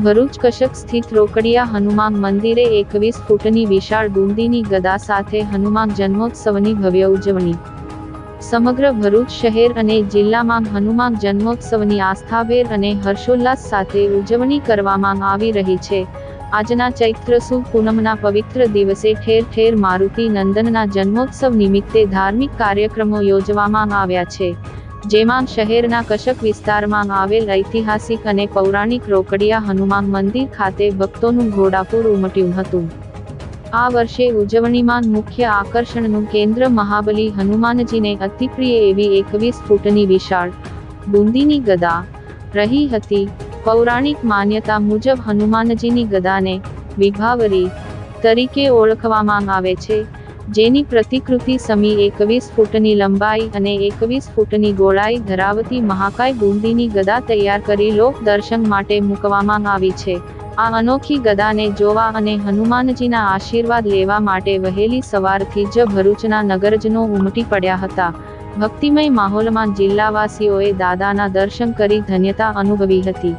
ભરૂચ કશક સ્થિત રોકડિયા હનુમાન મંદિરે 21 ફૂટની વિશાળ બુંદીની ગદા સાથે હનુમાન જન્મોત્સવની ભવ્ય ઉજવણી। સમગ્ર ભરૂચ શહેર અને જિલ્લામાં હનુમાન જન્મોત્સવની આસ્થાભેર અને હર્ષોલ્લાસ સાથે ઉજવણી કરવામાં આવી રહી છે। આજના ચૈત્ર સુદ પૂનમના પવિત્ર દિવસે ઠેર ઠેર મારુતિ નંદનના જન્મોત્સવ નિમિત્તે ધાર્મિક કાર્યક્રમો યોજવામાં આવ્યા છે, જેમાં શહેરના કશક વિસ્તારમાં આવેલ ઐતિહાસિક અને પૌરાણિક રોકડિયા હનુમાન મંદિર ખાતે ભક્તોનું ઘોડાપૂર ઉમટ્યું હતું। આ વર્ષે ઉજવણીમાં મુખ્ય આકર્ષણનું કેન્દ્ર મહાબલી હનુમાનજીને અતિપ્રિય એવી 21 ફૂટની વિશાળ બુંદીની ગદા રહી હતી। પૌરાણિક માન્યતા મુજબ હનુમાનજીની ગદાને વિભાવરી તરીકે ઓળખવામાં આવે છે, જેની પ્રતિકૃતિ સમી 21 ફૂટની લંબાઈ અને 21 ફૂટની ગોળાઈ ધરાવતી મહાકાય બુંદીની ગદા તૈયાર કરી લોક દર્શન માટે મૂકવામાં આવી છે। આ અનોખી ગદાને જોવા અને હનુમાનજીના આશીર્વાદ લેવા માટે વહેલી સવારથી જ ભરૂચના નગરજનો ઉમટી પડ્યા હતા। ભક્તિમય માહોલમાં જિલ્લાવાસીઓએ દાદાના દર્શન કરી ધન્યતા અનુભવી હતી।